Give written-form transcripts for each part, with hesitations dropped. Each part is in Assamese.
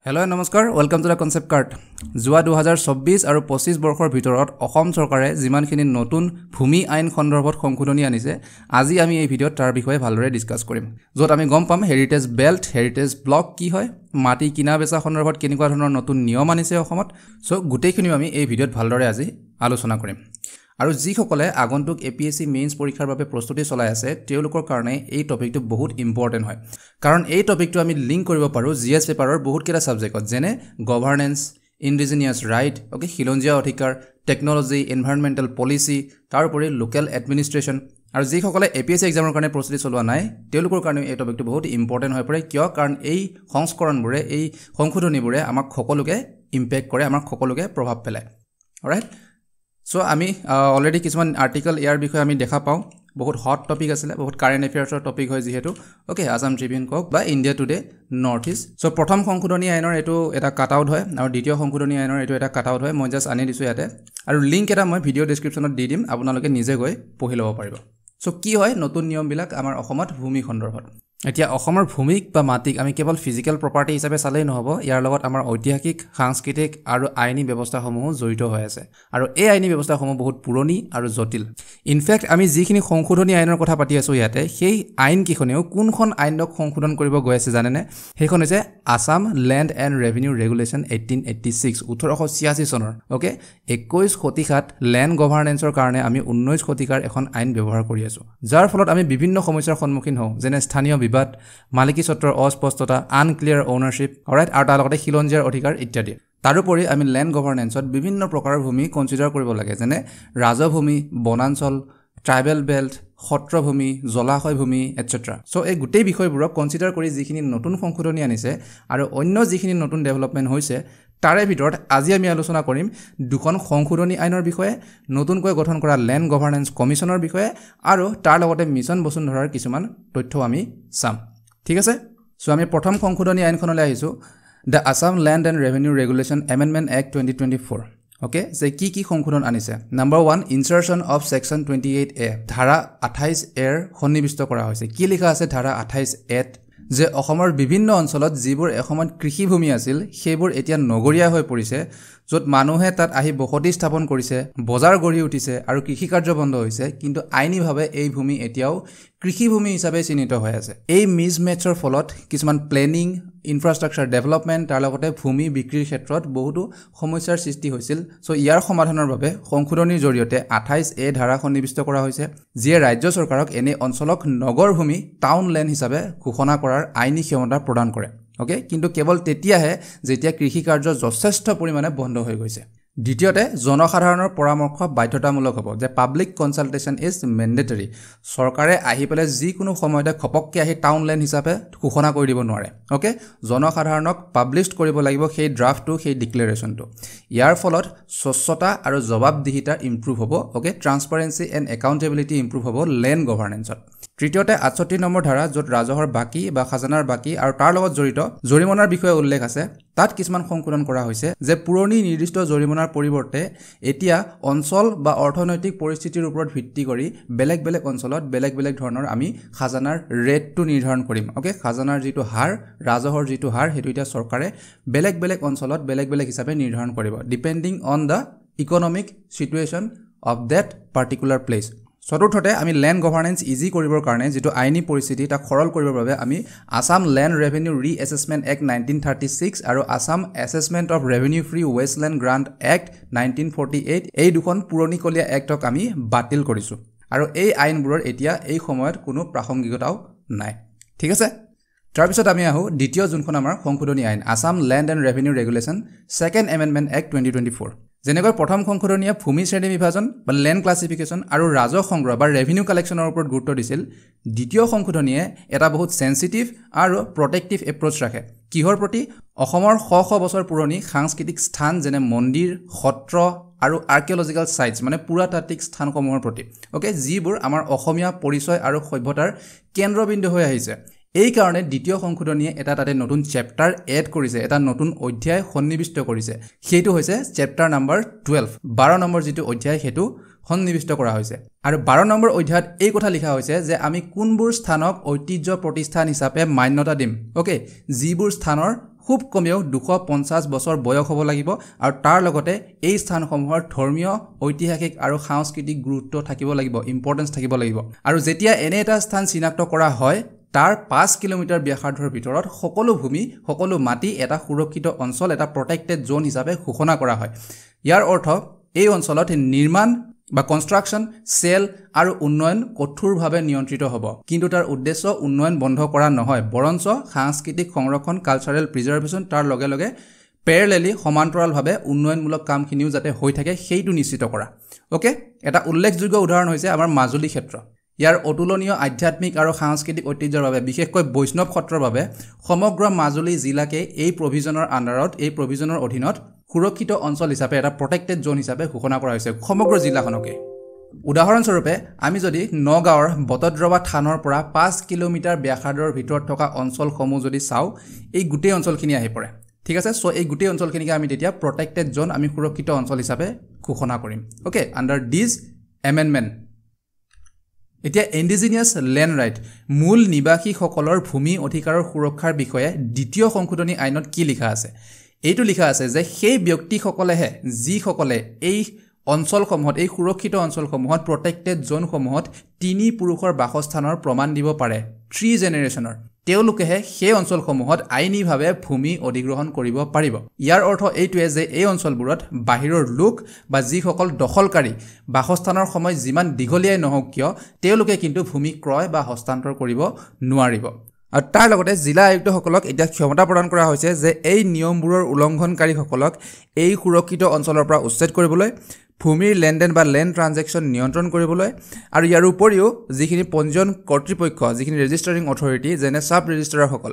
Hello নমস্কাৰ welcome to the concept card জুৱা 2024 আৰু 25 বৰ্ষৰ ভিতৰত অসম চৰকাৰে যিমানখিনি নতুন ভূমি আইন সন্দৰ্ভত সংশোধনী আনিছে আজি আমি এই ভিডিঅ'ত তাৰ বিষয়ে ভালদৰে ডিসকাস কৰিম য'ত আমি গম পাম হেৰিটেজ বেল্ট হেৰিটেজ ব্লক কি হয় মাটি কিনা বেচা সন্দৰ্ভত কেনেকুৱা ধৰণৰ নতুন নিয়ম আনিছে অসমত সো গোটেইখিনি আমি এই ভিডিঅ'ত ভালদৰে আজি আলোচনা কৰিম আৰু যিসকলে আগন্তুক এপিএসসি মেইনছ পৰীক্ষাৰ বাবে প্ৰস্তুতি চলাই আছে তেওঁলোকৰ কাৰণে এই টপিকটো বহুত ইম্পৰ্টেন্ট হয় কাৰণ এই টপিকটো আমি লিংক কৰিব পাৰো জিএস পেপাৰৰ বহুত কেইটা সাবজেক্টত যেনে গভৰ্নেন্স ইন্ডিজিনিয়াস ৰাইট ওকে খিলঞ্জীয়া অধিকাৰ টেকনলজি এনভাইৰনমেন্টাল পলিসি তাৰ উপৰি লোকেল এডমিনিষ্ট্ৰেচন আৰু যিসকলে এপিএসসি এক্সামৰ কাৰণে প্ৰস্তুতি চলোৱা নাই তেওঁলোকৰ কাৰণে এই টপিকটো বহুত ইম্পৰ্টেন্ট হৈ পৰে কিয় কাৰণ এই সংস্কৰণবোৰে এই সংশোধনীবোৰে আমাক সকলোকে ইম্পেক্ট কৰে আমাক সকলোকে প্ৰভাৱ পেলায় অলৰাইট সো আমি অলৰেডি কিছুমান আৰ্টিকেল ইয়াৰ বিষয়ে আমি দেখা পাওঁ বহুত হট টপিক আছিল বহুত কাৰেন্ট এফেয়াৰ্ছৰ টপিক হয় যেহেতু ওকে আসাম ট্ৰিবিউন কক বা India today north east so প্ৰথম সংশোধনী আইনৰ এটো এটা কাট আউট হয় আৰু দ্বিতীয় সংশোধনী আইনৰ এটো এটা কাট আউট হয় মই জাস্ট আনি দিছো ইয়াতে আৰু লিংক এটা মই ভিডিও ডেসক্ৰিপচনত দি দিম আপোনালোকে নিজে গৈ পঢ়ি ল'ব পাৰিব সো কি হয় নতুন নিয়মবিলাক আমাৰ অসমত ভূমি সন্দৰ্ভত এতিয়া অসমৰ ভূমিক বা মাটিক আমি কেৱল ফিজিক্যাল প্ৰপাৰ্টি হিচাপে চালেই নহব ইয়াৰ লগত আমাৰ ঐতিহাসিক সাংস্কৃতিক আৰু আইনী ব্যৱস্থাসমূহ জড়িত হৈ আছে আৰু এই আইনী ব্যৱস্থাসমূহ বহুত পুৰণি আৰু জটিল ইনফেক্ট আমি যিখিনি সংশোধনী আইনৰ কথা পাতি আছো ইয়াতে সেই আইন কিখনেও কোনখন আইনক সংশোধন কৰিব গৈ আছে জানেনে সেইখন হৈছে Assam land and revenue regulation 1886 চনৰ ওকে 21 শতিকাত ল্যান্ড গভৰ্নেন্সৰ কাৰণে আমি 19 শতিকাৰ এখন আইন ব্যৱহাৰ কৰি আছো যাৰ ফলত আমি বিভিন্ন সমস্যাৰ সন্মুখীন হওঁ যেনে স্থানীয় বিবাদ মালিকী স্বত্বৰ অস্পষ্টতা আনক্লিয়াৰ ওনাৰশিপ অলৰাইট আৰু তাৰ লগতে খিলঞ্জীয়াৰ অধিকাৰ ইত্যাদি তাৰোপৰি আমি ল্যান্ড গভৰ্নেন্সত বিভিন্ন প্ৰকাৰৰ ভূমি কনসিডাৰ কৰিব লাগে যেনে ৰাজভূমি বনাঞ্চল ট্ৰাইবেল বেল্ট সত্ৰভূমি জলাশয় ভূমি এটসেট্ৰা সো এই গোটেই বিষয়বোৰক কনসিডাৰ কৰি যিখিনি নতুন সংশোধনী আনিছে আৰু অন্য যিখিনি নতুন ডেভেলপমেন্ট হৈছে তাৰে ভিতৰত আজি আমি আলোচনা কৰিম দুখন সংশোধনী আইনৰ বিষয়ে নতুনকৈ গঠন কৰা ল্যান্ড গভৰ্নেন্স কমিশনৰ বিষয়ে আৰু তাৰ লগতে মিছন বসুন্ধৰাৰ কিছুমান তথ্য আমি চাম ঠিক আছে সো আমি প্ৰথম সংশোধনী আইনখনলৈ আহিছো the Assam land and revenue regulation amendment act 2024 okay যে কি সংশোধন আনিছে নাম্বাৰ 1 ইনসাৰশন অফ সেকশন 28A ধাৰা 28 এৰ সন্নিবিষ্ট কৰা হৈছে কি লিখা আছে ধাৰা 28A যে অসমৰ বিভিন্ন অঞ্চলত যিবোৰ এসময়ত কৃষিভূমি আছিল সেইবোৰ এতিয়া নগৰীয়া হৈ পৰিছে য'ত মানুহে তাত আহি বসতি স্থাপন কৰিছে বজাৰ গঢ়ি উঠিছে আৰু কৃষি কাৰ্য বন্ধ হৈছে কিন্তু আইনীভাৱে এই ভূমি এতিয়াও কৃষিভূমি হিচাপে চিহ্নিত হৈ আছে এই মিছমেটছৰ ফলত কিছুমান প্লেনিং ইনফ্ৰাষ্ট্ৰাকচাৰ ডেভেলপমেন্ট তাৰ লগতে ভূমি বিক্ৰীৰ ক্ষেত্ৰত বহুতো সমস্যাৰ সৃষ্টি হৈছিল সো ইয়াৰ সমাধানৰ বাবে সংশোধনীৰ জৰিয়তে 28A ধাৰা সন্নিবিষ্ট কৰা হৈছে যিয়ে ৰাজ্য চৰকাৰক এনে অঞ্চলক নগৰ ভূমি টাউন ল্যান্ড হিচাপে ঘোষণা কৰাৰ আইনী ক্ষমতা প্ৰদান কৰে ওকে কিন্তু কেৱল তেতিয়াহে যেতিয়া কৃষি কাৰ্য যথেষ্ট পৰিমাণে বন্ধ হৈ গৈছে দ্বিতীয়তে জনসাধাৰণৰ পৰামৰ্শ বাধ্যতামূলক হ'ব যে পাব্লিক কনসালটেশন ইজ মেন্ডেটৰী চৰকাৰে আহি পেলে যিকোনো সময়তে খপককে আহি টাউন ল্যান্ড হিচাপে ঘোষণা কৰি দিব নোৱাৰে ওকে জনসাধাৰণক পাবলিশ কৰিব লাগিব সেই ড্ৰাফটটো সেই ডিক্লেৰেশ্যনটো ইয়াৰ ফলত স্বচ্ছতা আৰু জবাবদিহিতা ইমপ্ৰুভ হ'ব ওকে ট্ৰান্সপাৰেন্সি এণ্ড একাউন্টেবিলিটি ইমপ্ৰুভ হ'ব ল্যান্ড গভৰ্নেন্সত তৃতীয়তে 68 নম্বৰ ধাৰা য'ত ৰাজহৰ বাকি বা খাজানাৰ বাকি আৰু তাৰ লগত জড়িত জৰিমনাৰ বিষয়ে উল্লেখ আছে তাত কিছুমান সংশোধন কৰা হৈছে যে পুৰণি নিৰ্দিষ্ট জৰিমনাৰ পৰিৱৰ্তে এতিয়া অঞ্চল বা অৰ্থনৈতিক পৰিস্থিতিৰ ওপৰত ভিত্তি কৰি বেলেগ বেলেগ অঞ্চলত বেলেগ বেলেগ ধৰণৰ আমি খাজানাৰ ৰেটটো নিৰ্ধাৰণ কৰিম ওকে খাজানাৰ যিটো হাৰ ৰাজহৰ যিটো হাৰ হেতু এতিয়া চৰকাৰে বেলেগ বেলেগ অঞ্চলত বেলেগ বেলেগ হিচাপে নিৰ্ধাৰণ কৰিব depending on the economic situation of that particular place চতুৰ্থতে আমি ল্যান্ড গভৰ্নেন্স ইজি কৰিবৰ কাৰণে যেটো আইনী পৰিস্থিতি তা খৰল কৰিবৰ বাবে আমি আসাম ল্যান্ড ৰেভিনিউ ৰিএসেসমেন্ট এক্ট 1936 আৰু Assam assessment of revenue free Westland grant act 1948 এই দুখন পুৰণিকলীয়া এক্টক আমি বাতিল কৰিছো আৰু এই আইনবোৰৰ এতিয়া এই সময়ত কোনো প্ৰাসংগিকতাও নাই ঠিক আছে তাৰ পিছত আমি আহো দ্বিতীয় যোনখন আমাৰ সংশোধনী আইন Assam land and revenue regulation second amendment act 2024 যেনেকৈ প্ৰথম সংশোধনীয়ে ভূমি শ্ৰেণী বিভাজন বা ল্যান্ড ক্লাসিফিকেশন আৰু ৰাজহ সংগ্ৰহ বা ৰেভিনিউ কালেকশনৰ ওপৰত গুৰুত্ব দিছিল দ্বিতীয় সংশোধনীয়ে এটা বহুত সেনসিটিভ আৰু প্ৰটেক্টিভ এপ্ৰোচ ৰাখে কিহৰ প্ৰতি অসমৰ শ বছৰ পুৰণি সাংস্কৃতিক স্থান যেনে মন্দিৰ সত্ৰ আৰু আৰ্কিঅলজিক্যাল সাইটস মানে পুৰাতাত্ত্বিক স্থানসমূহৰ প্ৰতি ওকে যিবোৰ আমাৰ অসমীয়া পৰিচয় আৰু সভ্যতাৰ কেন্দ্ৰবিন্দু হৈ আহিছে এই কাৰণে দ্বিতীয় সংশোধনীয়ে এটা তাতে নতুন চ্যাপ্টাৰ এড কৰিছে এটা নতুন অধ্যায় সন্নিবিষ্ট কৰিছে সেইটো হৈছে চ্যাপ্টাৰ নাম্বাৰ 12 নম্বৰ যেটো অধ্যায় হেতু সন্নিৱিষ্ট কৰা হৈছে আৰু 12 নম্বৰ অধ্যায়ত এই কথা লিখা হৈছে যে আমি কোনবোৰ স্থানক ঐতিহ্য প্ৰতিষ্ঠান হিচাপে মান্যতা দিম ওকে যিবোৰ স্থানৰ খুব কমেও 250 বছৰ বয়স হ'ব লাগিব আৰু তাৰ লগতে এই স্থানসমূহৰ ধৰ্মীয় ঐতিহাসিক আৰু সাংস্কৃতিক গুৰুত্ব থাকিব লাগিব ইম্পৰ্টেন্স থাকিব লাগিব আৰু যেতিয়া এনে এটা স্থান চিনাক্ত কৰা হয় তাৰ 5 কিলোমিটাৰ ব্যাসাৰ্ধৰ ভিতৰত সকলো ভূমি সকলো মাটি এটা সুৰক্ষিত অঞ্চল এটা প্ৰটেক্টেড জোন হিচাপে ঘোষণা কৰা হয় ইয়াৰ অৰ্থ এই অঞ্চলত নিৰ্মাণ বা কনষ্ট্ৰাকচন সেল আৰু উন্নয়ন কঠোৰভাৱে নিয়ন্ত্ৰিত হ'ব কিন্তু তাৰ উদ্দেশ্য উন্নয়ন বন্ধ কৰা নহয় বৰঞ্চ সাংস্কৃতিক সংৰক্ষণ কালচাৰেল প্ৰিজাৰ্ভেশ্যন তাৰ লগে লগে প্যাৰেলেলি সমান্তৰালভাৱে উন্নয়নমূলক কামখিনিও যাতে হৈ থাকে সেইটো নিশ্চিত কৰা ওকে এটা উল্লেখযোগ্য উদাহৰণ হৈছে আমাৰ মাজুলী ক্ষেত্ৰ ইয়াৰ অতুলনীয় আধ্যাত্মিক আৰু সাংস্কৃতিক ঐতিহ্যৰ বাবে বিশেষকৈ বৈষ্ণৱ ক্ষেত্ৰৰ বাবে সমগ্ৰ মাজুলী জিলাকে এই প্ৰভিজনৰ আণ্ডাৰত এই প্ৰভিজনৰ অধীনত সুৰক্ষিত অঞ্চল হিচাপে এটা প্ৰটেক্টেড জোন হিচাপে ঘোষণা কৰা হৈছে সমগ্ৰ জিলাখনকে উদাহৰণস্বৰূপে আমি যদি নগাঁৱৰ বটদ্ৰৱা থানৰ পৰা 5 কিলোমিটাৰ ব্যাসাৰ্ধৰ ভিতৰত থকা অঞ্চলসমূহ যদি চাওঁ এই গোটেই অঞ্চলখিনি আহি পৰে ঠিক আছে সো এই গোটেই অঞ্চলখিনিকে আমি তেতিয়া প্ৰটেক্টেড জোন আমি সুৰক্ষিত অঞ্চল হিচাপে ঘোষণা কৰিম ওকে আণ্ডাৰ দিস এমেণ্ডমেণ্ট এতিয়া ইণ্ডিজিনিয়াছ লেণ্ড ৰাইট মূল নিবাসীসকলৰ ভূমি অধিকাৰৰ সুৰক্ষাৰ বিষয়ে দ্বিতীয় সংশোধনী আইনত কি লিখা আছে এইটো লিখা আছে যে সেই ব্যক্তিসকলেহে যিসকলে এই অঞ্চলসমূহত এই সুৰক্ষিত অঞ্চলসমূহত প্ৰটেক্টেড জোনসমূহত 3 পুৰুষৰ বাসস্থানৰ প্ৰমাণ দিব পাৰে 3 জেনেৰেশ্যনৰ তেওঁলোকেহে সেই অঞ্চলসমূহত আইনীভাৱে ভূমি অধিগ্ৰহণ কৰিব পাৰিব ইয়াৰ অৰ্থ এইটোৱে যে এই অঞ্চলবোৰত বাহিৰৰ লোক বা যিসকল দখলকাৰী বাসস্থানৰ সময় যিমান দীঘলীয়াই নহওক কিয় তেওঁলোকে কিন্তু ভূমি ক্ৰয় বা হস্তান্তৰ কৰিব নোৱাৰিব আৰু তাৰ লগতে জিলা আয়ুক্তসকলক এতিয়া ক্ষমতা প্ৰদান কৰা হৈছে যে এই নিয়মবোৰৰ উলংঘনকাৰীসকলক এই সুৰক্ষিত অঞ্চলৰ পৰা উচ্ছেদ কৰিবলৈ ভূমিৰ লেনদেন বা লেণ্ড ট্ৰানজেকশ্যন নিয়ন্ত্ৰণ কৰিবলৈ আৰু ইয়াৰ উপৰিও যিখিনি পঞ্জীয়ন কৰ্তৃপক্ষ যিখিনি ৰেজিষ্টাৰিং অথৰিটি যেনে সাব ৰেজিষ্ট্ৰাৰসকল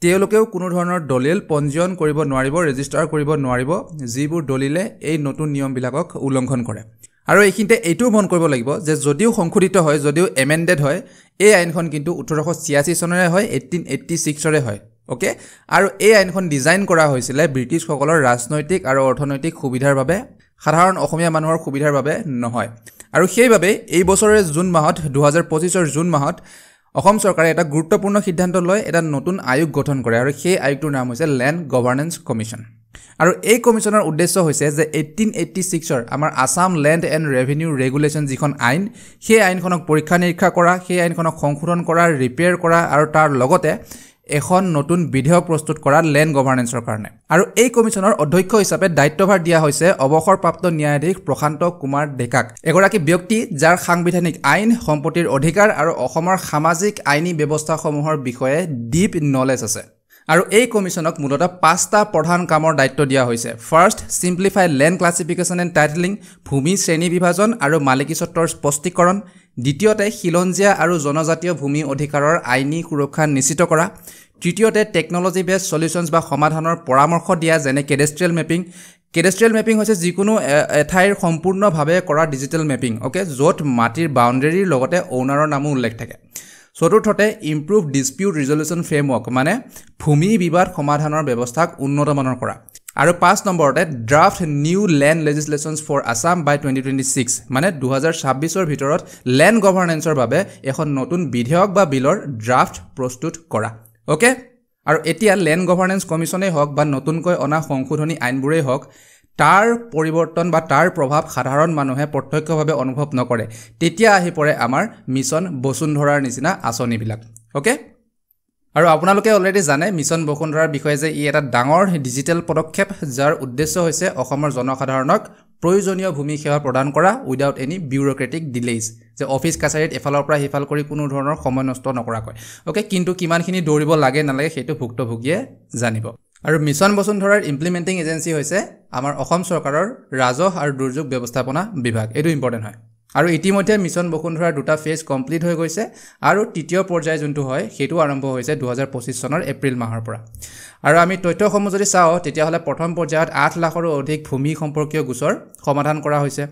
তেওঁলোকেও কোনো ধৰণৰ দলিল পঞ্জীয়ন কৰিব নোৱাৰিব ৰেজিষ্টাৰ কৰিব নোৱাৰিব যিবোৰ দলিলে এই নতুন নিয়মবিলাকক উলংঘন কৰে আৰু এইখিনিতে এইটোও মন কৰিব লাগিব যে যদিও সংশোধিত হয় যদিও এমেণ্ডেড হয় এই আইনখন কিন্তু 1886 চনৰে হয় 1886 ৰে হয় ওকে আৰু এই আইনখন ডিজাইন কৰা হৈছিল ব্ৰিটিছসকলৰ ৰাজনৈতিক আৰু অৰ্থনৈতিক সুবিধাৰ বাবে সাধাৰণ অসমীয়া মানুহৰ সুবিধাৰ বাবে নহয় আৰু সেইবাবে এই বছৰৰ জুন মাহত 2025 জুন মাহত অসম চৰকাৰে এটা গুৰুত্বপূৰ্ণ সিদ্ধান্ত লয় এটা নতুন আয়োগ গঠন কৰে আৰু সেই আয়োগটোৰ নাম হৈছে লেণ্ড গভৰ্নেন্স কমিশ্যন আৰু এই কমিশ্যনৰ উদ্দেশ্য হৈছে যে 1886 ৰ আমাৰ Assam land and revenue regulation যিখন আইন সেই আইনখনক পৰীক্ষা নিৰীক্ষা কৰা সেই আইনখনক সংশোধন কৰা ৰিপেয়াৰ কৰা আৰু তাৰ লগতে এখন নতুন বিধেয়ক প্ৰস্তুত কৰা লেণ্ড গভৰ্নেন্সৰ কাৰণে আৰু এই কমিশ্যনৰ অধ্যক্ষ হিচাপে দায়িত্বভাৰ দিয়া হৈছে অৱসৰপ্ৰাপ্ত ন্যায়াধীশ প্ৰশান্ত কুমাৰ ডেকাক এগৰাকী ব্যক্তি যাৰ সাংবিধানিক আইন সম্পত্তিৰ অধিকাৰ আৰু অসমৰ সামাজিক আইনী ব্যৱস্থাসমূহৰ বিষয়ে ডিপ নলেজ আছে আৰু এই কমিশ্যনক মূলতঃ 5টা প্ৰধান কামৰ দায়িত্ব দিয়া হৈছে first simplify land classification and titling ভূমি শ্ৰেণী বিভাজন আৰু মালিকী স্বত্বৰ স্পষ্টীকৰণ দ্বিতীয়তে খিলঞ্জীয়া আৰু জনজাতীয় ভূমি অধিকাৰৰ আইনী সুৰক্ষা নিশ্চিত কৰা তৃতীয়তে টেকনলজি বেছড সলিউশনছ বা সমাধানৰ পৰামৰ্শ দিয়া যেনে কেডেষ্ট্ৰিয়েল মেপিং হৈছে যিকোনো এঠাইৰ সম্পূৰ্ণভাৱে কৰা ডিজিটেল মেপিং ওকে য'ত মাটিৰ বাউণ্ডেৰীৰ লগতে ওনাৰৰ নামো উল্লেখ থাকে চতুৰ্থতে ইম্প্ৰুভ ডিসপিউট ৰিজলিউশ্যন ফ্ৰেমৱৰ্ক মানে ভূমি বিবাদ সমাধানৰ ব্যৱস্থাক উন্নত মানৰ কৰা আৰু 5 নম্বৰতে draft new land legislations for Assam by 2026 মানে 2026 ৰ ভিতৰত লেণ্ড গভৰ্নেন্সৰ বাবে এখন নতুন বিধেয়ক বা বিলৰ ড্ৰাফট প্ৰস্তুত কৰা ওকে আৰু এতিয়া লেণ্ড গভৰ্নেন্স কমিশ্যনেই হওক বা নতুনকৈ অনা সংশোধনী আইনবোৰেই হওক তাৰ পৰিৱৰ্তন বা তাৰ প্ৰভাৱ সাধাৰণ মানুহে প্ৰত্যক্ষভাৱে অনুভৱ নকৰে তেতিয়া আহি পৰে আমাৰ মিছন বসুন্ধৰাৰ নিচিনা আঁচনিবিলাক ওকে আৰু আপোনালোকে অলৰেডি জানে মিছন বসুন্ধৰাৰ বিষয়ে যে ই এটা ডাঙৰ ডিজিটেল পদক্ষেপ যাৰ উদ্দেশ্য হৈছে অসমৰ জনসাধাৰণক প্ৰয়োজনীয় ভূমি সেৱা প্ৰদান কৰা উইদাউট এনি বিউৰোক্ৰেটিক ডিলেইজ যে অফিচ কাছাৰীত এফালৰ পৰা সিফাল কৰি কোনো ধৰণৰ সময় নষ্ট নকৰাকৈ ওকে কিন্তু কিমানখিনি দৌৰিব লাগে নালাগে সেইটো ভুক্তভোগীয়ে জানিব আৰু মিছন বসুন্ধৰাৰ ইমপ্লিমেণ্টিং এজেন্সি হৈছে আমাৰ অসম চৰকাৰৰ ৰাজহ আৰু দুৰ্যোগ ব্যৱস্থাপনা বিভাগ এইটো ইম্পৰ্টেণ্ট হয় আৰু ইতিমধ্যে মিছন বসুন্ধৰাৰ দুটা ফেজ কমপ্লিট হৈ গৈছে আৰু তৃতীয় পৰ্যায় যোনটো হয় সেইটো আৰম্ভ হৈছে 2025 চনৰ এপ্ৰিল মাহৰ পৰা আৰু আমি তথ্যসমূহ যদি চাওঁ তেতিয়াহ'লে প্ৰথম পৰ্যায়ত 8 লাখৰো অধিক ভূমি সম্পৰ্কীয় গোচৰ সমাধান কৰা হৈছে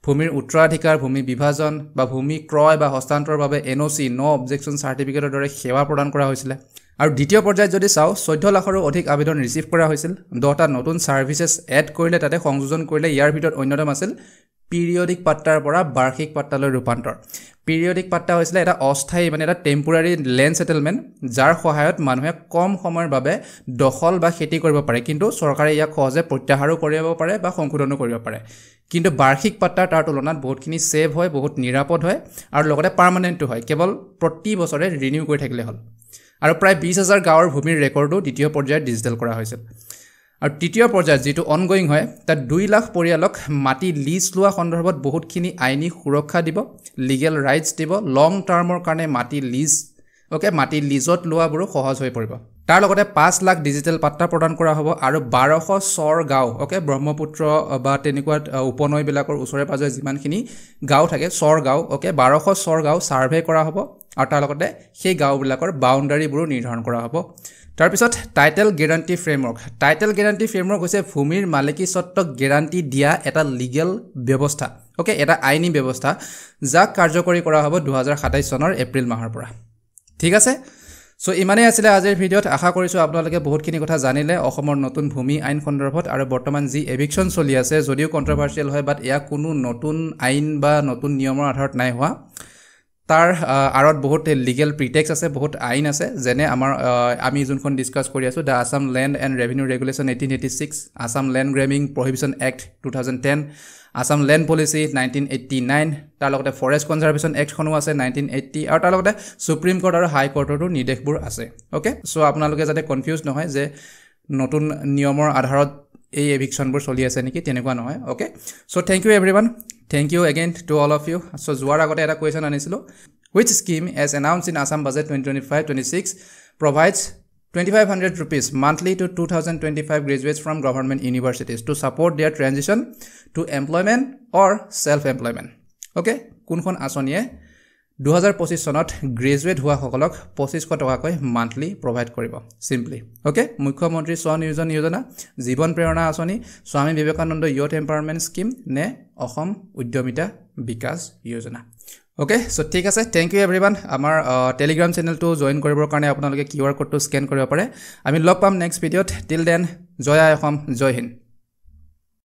ভূমিৰ উত্তৰাধিকাৰ ভূমি বিভাজন বা ভূমি ক্ৰয় বা হস্তান্তৰৰ বাবে NOC নো অবজেকশ্যন চাৰ্টিফিকেটৰ দৰে সেৱা প্ৰদান কৰা হৈছিল আৰু দ্বিতীয় পৰ্যায়ত যদি চাওঁ 14 লাখৰো অধিক আবেদন ৰিচিভ কৰা হৈছিল 10টা নতুন সাৰ্ভিসেছ এড কৰিলে তাতে সংযোজন কৰিলে ইয়াৰ ভিতৰত অন্যতম আছিল পিৰিয়ডিক পাট্টাৰ পৰা বাৰ্ষিক পাট্টালৈ ৰূপান্তৰ পিৰিয়ডিক পাট্টা হৈছিলে এটা অস্থায়ী মানে এটা টেম্পোৰাৰী লেণ্ড সেটেলমেন্ট যাৰ সহায়ত মানুহে কম সময়ৰ বাবে দখল বা খেতি কৰিব পাৰে কিন্তু চৰকাৰে ইয়াক সহজে প্ৰত্যাহাৰো কৰিব পাৰে বা সংশোধনো কৰিব পাৰে কিন্তু বাৰ্ষিক পাট্টা তাৰ তুলনাত বহুতখিনি সেভ হয় বহুত নিৰাপদ হয় আৰু লগতে পাৰ্মানেন্ট হয় কেৱল প্ৰতি বছৰে ৰিনিউ কৰি থাকিলে হ'ল আৰু প্ৰায় 20000 গাঁৱৰ ভূমিৰ ৰেকৰ্ডো দ্বিতীয় পৰ্যায়ত ডিজিটেল কৰা হৈছিল আৰু তৃতীয় পৰ্যায়ত যেটো অনগোইং হয় তাত 2 লাখ পৰিয়ালক মাটি লিজ লোৱা সন্দৰ্ভত বহুতখিনি আইনী সুৰক্ষা দিব লিগেল ৰাইটস দিব লং টাৰ্মৰ কাৰণে মাটি লিজ ওকে মাটি লিজত লোৱাবোৰো সহজ হৈ পৰিব তাৰ লগতে 5 লাখ ডিজিটেল পাট্টা প্ৰদান কৰা হ'ব আৰু 1200 চৰ গাঁও ওকে ব্ৰহ্মপুত্ৰ বা তেনেকুৱা উপনৈ বিলাকৰ ওচৰে পাজৰে যিমানখিনি গাঁও থাকে চৰ গাঁও ওকে 1200 চৰ গাঁও সাৰ্ভে কৰা হ'ব আৰু তাৰ লগতে সেই গাঁওবিলাকৰ বাউণ্ডাৰীবোৰো নিৰ্ধাৰণ কৰা হ'ব তাৰ পিছত টাইটেল গ্যাৰান্টি ফ্ৰেমৱৰ্ক হৈছে ভূমিৰ মালিকী স্বত্বক গ্যাৰান্টি দিয়া এটা লিগেল ব্যৱস্থা ওকে এটা আইনী ব্যৱস্থা যাক কাৰ্যকৰী কৰা হ'ব 2027 চনৰ এপ্ৰিল মাহৰ পৰা ঠিক আছে সো ইমানে আছিল আজিৰ ভিডিওত আশা কৰিছো আপোনালোকে বহুতখিনি কথা জানিলে অসমৰ নতুন ভূমি আইন সন্দৰ্ভত আৰু বৰ্তমান যি এভিকশন চলি আছে যদিও কন্ট্ৰভাৰ্চিয়েল হয় বাট এয়া কোনো নতুন আইন বা নতুন নিয়মৰ আধাৰত নাই হোৱা তাৰ আৰত বহুত লিগেল প্ৰিটেক্স আছে বহুত আইন আছে যেনে আমাৰ আমি যোনখন ডিসকাস কৰি আছো the Assam land and revenue regulation 1886 Assam land grabbing prohibition act 2010 Assam land policy 1989 তাৰ লগতে ফৰেষ্ট কনজাৰভেশ্যন এক্ট খনো আছে 1980 আৰু তাৰ লগতে সুপ্ৰিম কোৰ্ট আৰু হাই কোৰ্টৰো নিৰ্দেশবোৰ আছে ওকে সো আপোনালোকে যাতে কনফিউজ নহয় যে নতুন নিয়মৰ আধাৰত এই এভিকশনবোৰ চলি আছে নেকি তেনেকুৱা নহয় okay so thank you everyone Thank you again to all of you. So, Zuara got a question anisilo. Which scheme, as announced in Assam Budget 2025-26, provides 2,500 rupees monthly to 2,025 graduates from government universities to support their transition to employment or self-employment? Okay, kunkhon asoniye 2025 sonot graduate hua hokolok 2500 tokaকৈ monthly provide koribo simply okay মুখ্যমন্ত্ৰী স্বনিয়োজন যোজনা জীৱন প্ৰেৰণা আঁচনি Swami Vivekananda youth empowerment scheme নে অসম উদ্যমিতা বিকাশ যোজনা okay so ঠিক আছে thank you everyone আমাৰ টেলিগ্ৰাম চেনেলটো জয়েন কৰিবৰ কাৰণে আপোনালোকে QR কোডটো স্ক্যান কৰিব পাৰে আমি লগ পাম নেক্সট ভিডিওত till then জয় অসম জয় হিন্দ